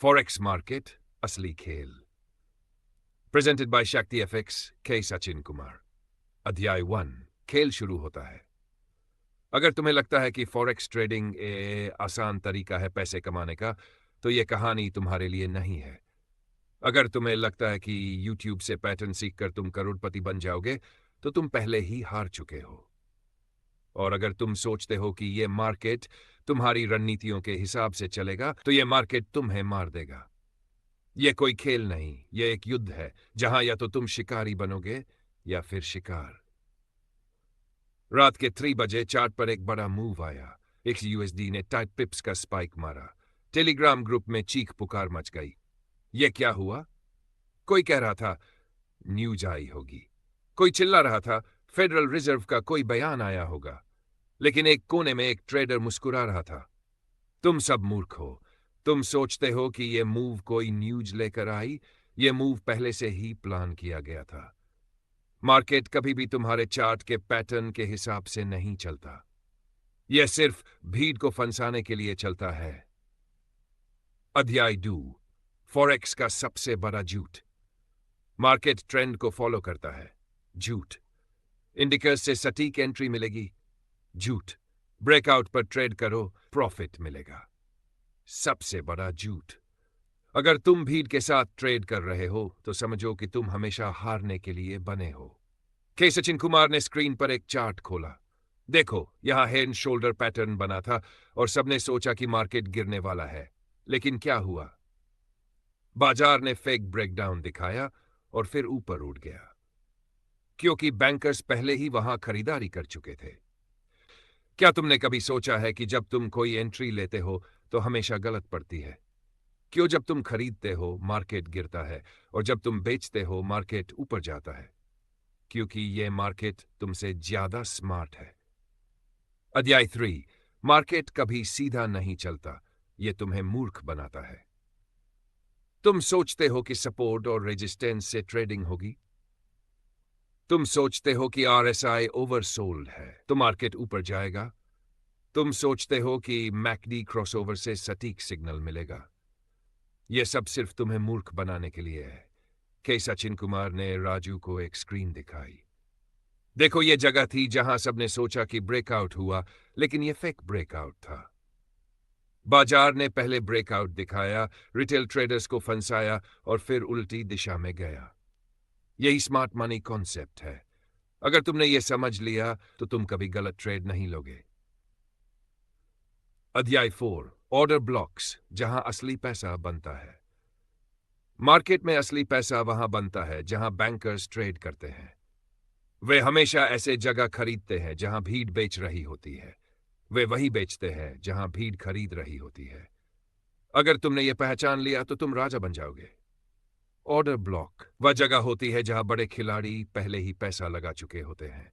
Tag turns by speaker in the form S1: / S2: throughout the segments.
S1: Forex market असली खेल। Presented by शक्ति एफएक्स के सचिन कुमार। अध्याय 1। खेल शुरू होता है। अगर तुम्हें लगता है कि फॉरेक्स ट्रेडिंग आसान तरीका है पैसे कमाने का, तो यह कहानी तुम्हारे लिए नहीं है। अगर तुम्हें लगता है कि यूट्यूब से पैटर्न सीखकर तुम करोड़पति बन जाओगे, तो तुम पहले ही हार चुके हो। और अगर तुम सोचते हो कि यह मार्केट तुम्हारी रणनीतियों के हिसाब से चलेगा, तो यह मार्केट तुम्हें मार देगा। यह कोई खेल नहीं, यह एक युद्ध है जहां या तो तुम शिकारी बनोगे या फिर शिकार। रात के 3 बजे चार्ट पर एक बड़ा मूव आया। XUSD ने टाइट पिप्स का स्पाइक मारा। टेलीग्राम ग्रुप में चीख पुकार मच गई। यह क्या हुआ? कोई कह रहा था न्यूज आई होगी, कोई चिल्ला रहा था फेडरल रिजर्व का कोई बयान आया होगा, लेकिन एक कोने में एक ट्रेडर मुस्कुरा रहा था। तुम सब मूर्ख हो। तुम सोचते हो कि यह मूव कोई न्यूज लेकर आई। यह मूव पहले से ही प्लान किया गया था। मार्केट कभी भी तुम्हारे चार्ट के पैटर्न के हिसाब से नहीं चलता। यह सिर्फ भीड़ को फंसाने के लिए चलता है। अध्याय 2। फॉरेक्स का सबसे बड़ा झूठ। मार्केट ट्रेंड को फॉलो करता है। झूठ। इंडिकेटर्स से सटीक एंट्री मिलेगी। झूठ। ब्रेकआउट पर ट्रेड करो, प्रॉफिट मिलेगा। सबसे बड़ा झूठ। अगर तुम भीड़ के साथ ट्रेड कर रहे हो, तो समझो कि तुम हमेशा हारने के लिए बने हो। के सचिन कुमार ने स्क्रीन पर एक चार्ट खोला। देखो, यहां हेड शोल्डर पैटर्न बना था और सबने सोचा कि मार्केट गिरने वाला है। लेकिन क्या हुआ? बाजार ने फेक ब्रेकडाउन दिखाया और फिर ऊपर उठ गया, क्योंकि बैंकर्स पहले ही वहां खरीदारी कर चुके थे। क्या तुमने कभी सोचा है कि जब तुम कोई एंट्री लेते हो तो हमेशा गलत पड़ती है? क्यों जब तुम खरीदते हो मार्केट गिरता है और जब तुम बेचते हो मार्केट ऊपर जाता है? क्योंकि यह मार्केट तुमसे ज्यादा स्मार्ट है। अध्याय 3। मार्केट कभी सीधा नहीं चलता, यह तुम्हें मूर्ख बनाता है। तुम सोचते हो कि सपोर्ट और रेजिस्टेंस से ट्रेडिंग होगी। तुम सोचते हो कि RSI ओवरसोल्ड है तो मार्केट ऊपर जाएगा। तुम सोचते हो कि मैकडी क्रॉसओवर से सटीक सिग्नल मिलेगा। यह सब सिर्फ तुम्हें मूर्ख बनाने के लिए है। के सचिन कुमार ने राजू को एक स्क्रीन दिखाई। देखो, यह जगह थी जहां सबने सोचा कि ब्रेकआउट हुआ, लेकिन यह फेक ब्रेकआउट था। बाजार ने पहले ब्रेकआउट दिखाया, रिटेल ट्रेडर्स को फंसाया और फिर उल्टी दिशा में गया। यही स्मार्ट मनी कॉन्सेप्ट है। अगर तुमने यह समझ लिया तो तुम कभी गलत ट्रेड नहीं लोगे। अध्याय 4। ऑर्डर ब्लॉक्स, जहां असली पैसा बनता है। मार्केट में असली पैसा वहां बनता है जहां बैंकर्स ट्रेड करते हैं। वे हमेशा ऐसे जगह खरीदते हैं जहां भीड़ बेच रही होती है। वे वही बेचते हैं जहां भीड़ खरीद रही होती है। अगर तुमने ये पहचान लिया तो तुम राजा बन जाओगे। ऑर्डर ब्लॉक वह जगह होती है जहां बड़े खिलाड़ी पहले ही पैसा लगा चुके होते हैं।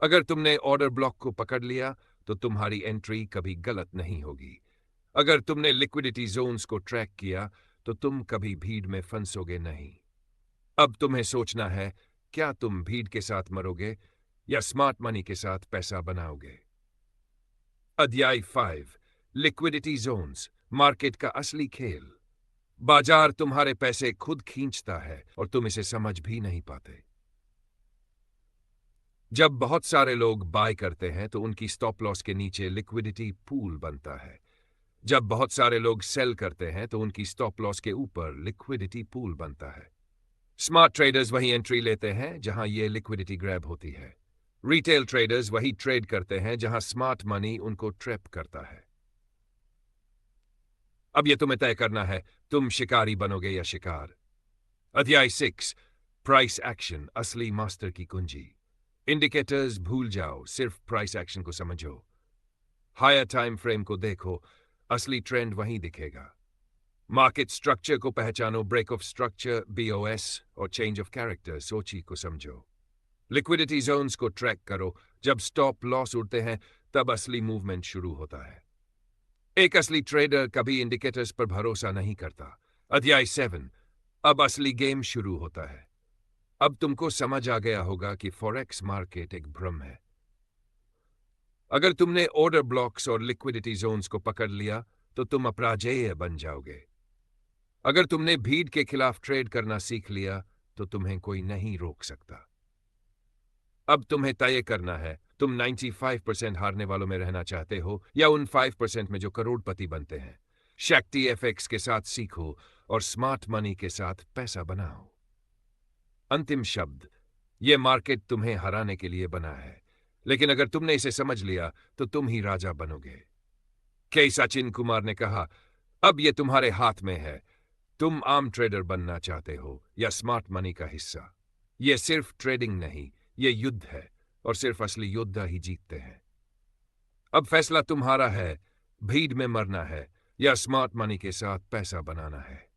S1: अगर तुमने ऑर्डर ब्लॉक को पकड़ लिया तो तुम्हारी एंट्री कभी गलत नहीं होगी। अगर तुमने लिक्विडिटी जोन्स को ट्रैक किया तो तुम कभी भीड़ में फंसोगे नहीं। अब तुम्हें सोचना है, क्या तुम भीड़ के साथ मरोगे या स्मार्ट मनी के साथ पैसा बनाओगे। अध्याय 5। लिक्विडिटी जोन्स, मार्केट का असली खेल। बाजार तुम्हारे पैसे खुद खींचता है और तुम इसे समझ भी नहीं पाते। जब बहुत सारे लोग बाय करते हैं तो उनकी स्टॉप लॉस के नीचे लिक्विडिटी पूल बनता है। जब बहुत सारे लोग सेल करते हैं तो उनकी स्टॉप लॉस के ऊपर लिक्विडिटी पूल बनता है। स्मार्ट ट्रेडर्स वही एंट्री लेते हैं जहां यह लिक्विडिटी ग्रैब होती है। रिटेल ट्रेडर्स वही ट्रेड करते हैं जहां स्मार्ट मनी उनको ट्रैप करता है। अब यह तुम्हें तय करना है, तुम शिकारी बनोगे या शिकार। अध्याय 6। प्राइस एक्शन, असली मास्टर की कुंजी। इंडिकेटर्स भूल जाओ, सिर्फ प्राइस एक्शन को समझो। हायर टाइम फ्रेम को देखो, असली ट्रेंड वहीं दिखेगा। मार्केट स्ट्रक्चर को पहचानो, ब्रेक ऑफ स्ट्रक्चर BOS और चेंज ऑफ कैरेक्टर सोची को समझो। लिक्विडिटी जोन्स को ट्रैक करो, जब स्टॉप लॉस उड़ते हैं तब असली मूवमेंट शुरू होता है। एक असली ट्रेडर कभी इंडिकेटर्स पर भरोसा नहीं करता। अध्याय 7। अब असली गेम शुरू होता है। अब तुमको समझ आ गया होगा कि फॉरेक्स मार्केट एक भ्रम है। अगर तुमने ऑर्डर ब्लॉक्स और लिक्विडिटी जोन्स को पकड़ लिया तो तुम अपराजेय बन जाओगे। अगर तुमने भीड़ के खिलाफ ट्रेड करना सीख लिया तो तुम्हें कोई नहीं रोक सकता। अब तुम्हें तय करना है, तुम 95% हारने वालों में रहना चाहते हो या उन 5% में जो करोड़पति बनते हैं। शक्ति एफएक्स के साथ सीखो और स्मार्ट मनी के साथ पैसा बनाओ। अंतिम शब्द, यह मार्केट तुम्हें हराने के लिए बना है, लेकिन अगर तुमने इसे समझ लिया तो तुम ही राजा बनोगे। के सचिन कुमार ने कहा, अब यह तुम्हारे हाथ में है। तुम आम ट्रेडर बनना चाहते हो या स्मार्ट मनी का हिस्सा। यह सिर्फ ट्रेडिंग नहीं, यह युद्ध है, और सिर्फ असली योद्धा ही जीतते हैं। अब फैसला तुम्हारा है, भीड़ में मरना है या स्मार्ट मनी के साथ पैसा बनाना है।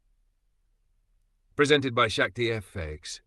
S1: प्रेजेंटेड बाय शक्ति एफएक्स।